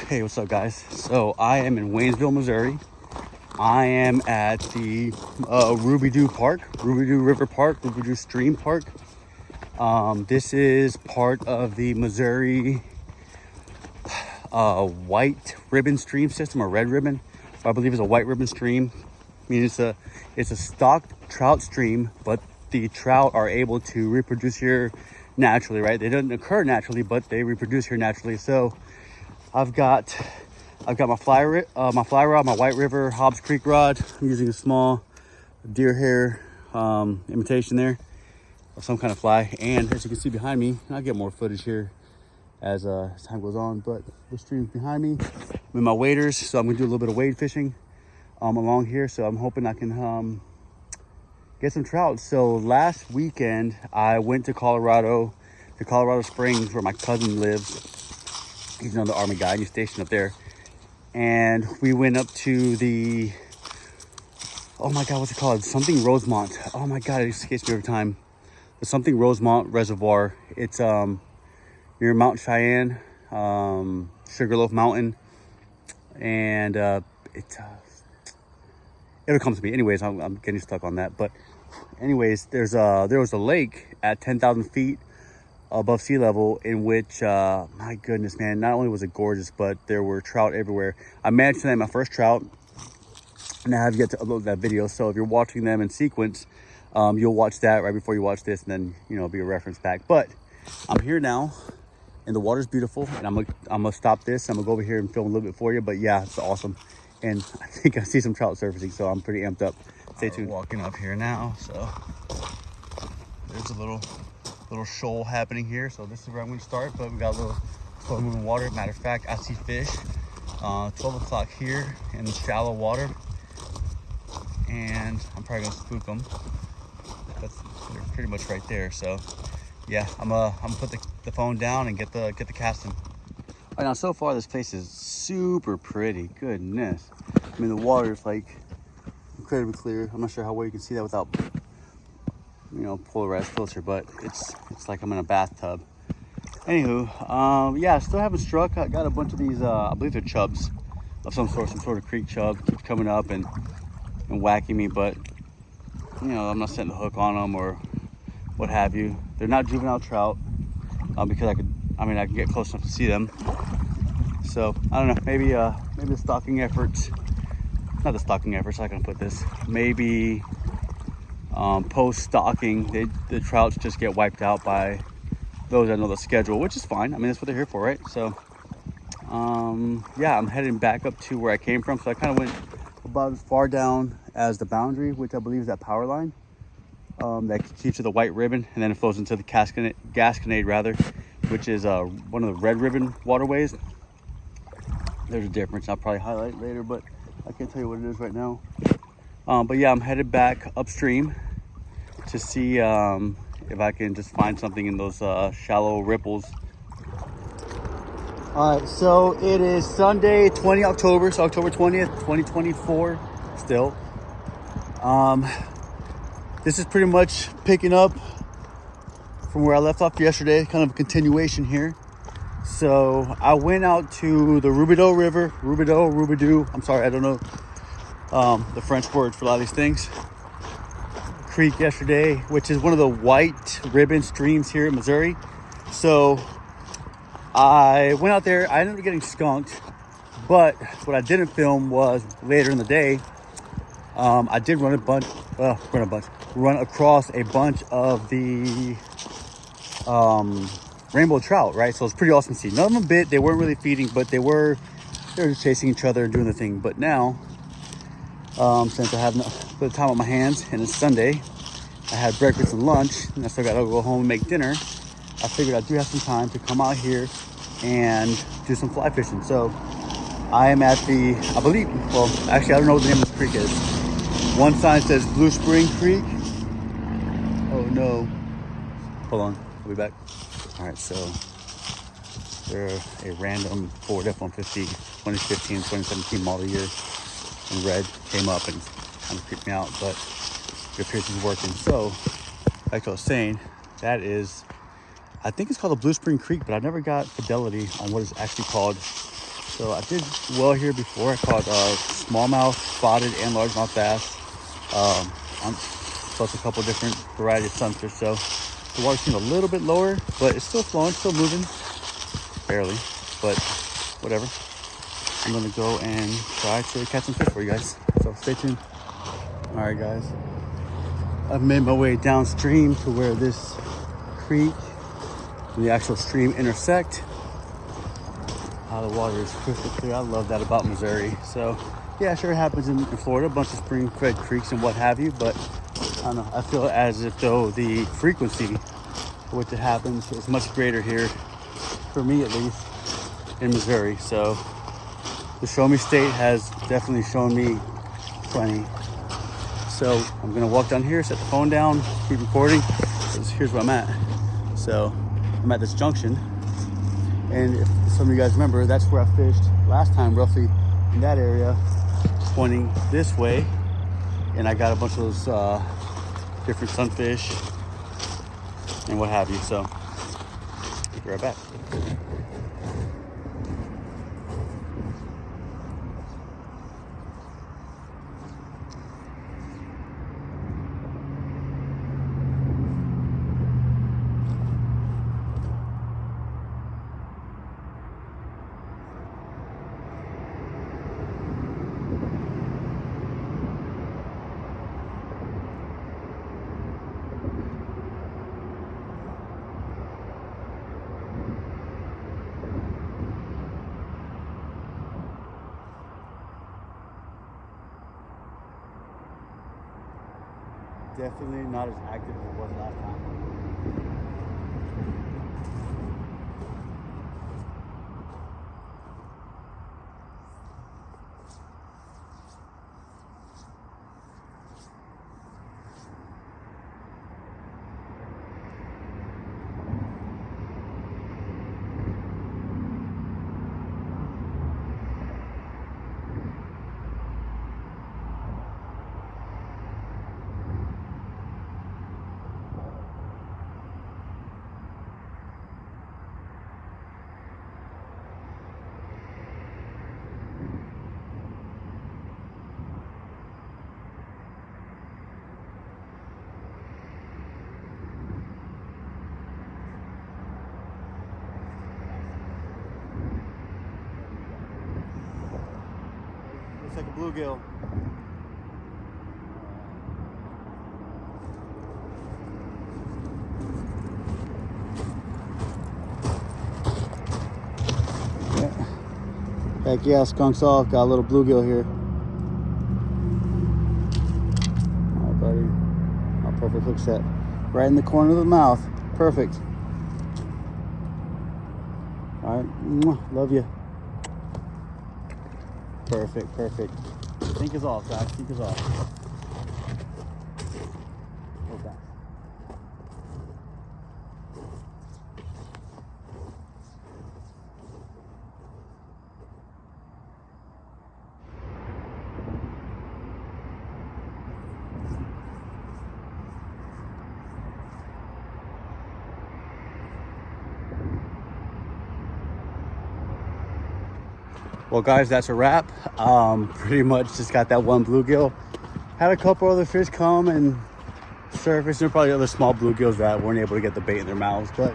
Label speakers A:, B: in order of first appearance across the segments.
A: Hey, what's up, guys? So I am in Waynesville, Missouri. I am at the Ruby Doo River Park, Ruby Doo Stream Park. This is part of the Missouri white ribbon stream system, or red ribbon. I believe it's a white ribbon stream. I mean, it's a stocked trout stream, but the trout are able to reproduce here naturally, right? They don't occur naturally, but they reproduce here naturally. So I've got my fly rod, my White River Hobbs Creek rod. I'm using a small deer hair imitation there of some kind of fly. And as you can see behind me, and I'll get more footage here as time goes on, but the stream's behind me with my waders. So I'm gonna do a little bit of wade fishing along here. So I'm hoping I can get some trout. So last weekend I went to Colorado Springs, where my cousin lives. He's another Army guy, and he's stationed up there. And we went up to the, oh my God, what's it called? Something Rosemont. Oh my God, it escapes me every time. The something Rosemont Reservoir. It's near Mount Cheyenne, Sugarloaf Mountain. And it'll come to me. Anyways, I'm getting stuck on that. But anyways, there was a lake at 10,000 feet above sea level, in which my goodness, man, not only was it gorgeous, but there were trout everywhere. I managed to land my first trout, and I have yet to upload that video. So if you're watching them in sequence, you'll watch that right before you watch this, and then it'll be a reference back. But I'm here now, and the water's beautiful, and I'm gonna stop this. I'm gonna go over here and film a little bit for you. But yeah, it's awesome, and I think I see some trout surfacing, so I'm pretty amped up. Stay tuned. Walking up here now, so there's a little shoal happening here. So this is where I'm going to start, but we got a little slow moving water. Matter of fact, I see fish 12 o'clock here in the shallow water, and I'm probably gonna spook them. They're pretty much right there. So yeah, I'm gonna put the phone down and get the casting. All right, now so far this place is super pretty. Goodness, I mean, the water is like incredibly clear. I'm not sure how well you can see that without polarized filter, but it's like I'm in a bathtub. Anywho, yeah, still haven't struck. I got a bunch of these, I believe they're chubs of some sort of creek chub. Keeps coming up and whacking me, but I'm not setting the hook on them or what have you. They're not juvenile trout, because I can get close enough to see them. So I don't know, maybe the stalking efforts, not the stalking efforts, how can I put this? Maybe post-stocking, the trouts just get wiped out by those that know the schedule, which is fine. I mean, that's what they're here for, right? So yeah, I'm heading back up to where I came from. So I kind of went about as far down as the boundary, which I believe is that power line that keeps to the white ribbon, and then it flows into the Gasconade rather, which is one of the red ribbon waterways. There's a difference I'll probably highlight later, but I can't tell you what it is right now. But yeah, I'm headed back upstream to see if I can just find something in those shallow ripples. All right, so it is Sunday, 20 October, so October 20th, 2024 still. This is pretty much picking up from where I left off yesterday, kind of a continuation here. So I went out to the Ruby Doo, I'm sorry, I don't know the French word for a lot of these things, creek yesterday, which is one of the white ribbon streams here in Missouri. So I went out there. I ended up getting skunked, but what I didn't film was later in the day, I did run across a bunch of the rainbow trout, right? So it's pretty awesome to see. None of them bit. They weren't really feeding, but they were just chasing each other and doing the thing. But now, since I have a bit of time on my hands and it's Sunday, I had breakfast and lunch, and I still got to go home and make dinner. I figured I do have some time to come out here and do some fly fishing. So I am at the, I believe, well, actually, I don't know what the name of the creek is. One sign says Blue Spring Creek. Oh no. Hold on, I'll be back. All right, so they're a random Ford F-150 2015, 2017 model year in red. Came up and kind of creeped me out, but it appears it's working. So, like I was saying, that is, I think it's called the Blue Spring Creek, but I never got fidelity on what it's actually called. So I did well here before. I caught smallmouth, spotted, and largemouth bass. Plus a couple different varieties of sunfish. So the water seemed a little bit lower, but it's still flowing, still moving. Barely, but whatever. I'm gonna go and try to catch some fish for you guys. So stay tuned. All right, guys. I've made my way downstream to where this creek and the actual stream intersect. The water is crystal clear. I love that about Missouri. So yeah, sure, it happens in Florida, a bunch of spring-fed creeks and what have you, but I don't know, I feel as if though the frequency for which it happens is much greater here, for me at least, in Missouri. So the Show Me State has definitely shown me plenty. So I'm gonna walk down here, set the phone down, keep recording, because here's where I'm at. So I'm at this junction, and if some of you guys remember, that's where I fished last time, roughly in that area, pointing this way, and I got a bunch of those different sunfish and what have you. So be right back. Definitely not as active as it was last time. Looks like a bluegill. Heck yeah, skunks off. Got a little bluegill here. All right, buddy. Oh, perfect hook set. Right in the corner of the mouth. Perfect. All right. Love you. Perfect, perfect. Think is off, guys. Think is off. Okay. Well, guys, that's a wrap. Pretty much just got that one bluegill. Had a couple other fish come and surface. There were probably other small bluegills that weren't able to get the bait in their mouths, but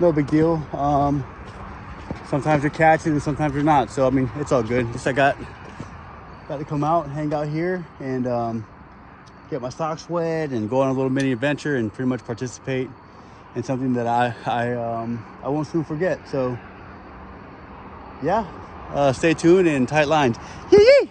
A: no big deal. Sometimes you're catching and sometimes you're not. So, I mean, it's all good. Just I got to come out and hang out here and get my socks wet and go on a little mini adventure and pretty much participate in something that I won't soon forget. So, yeah. Stay tuned and tight lines. Yee yee!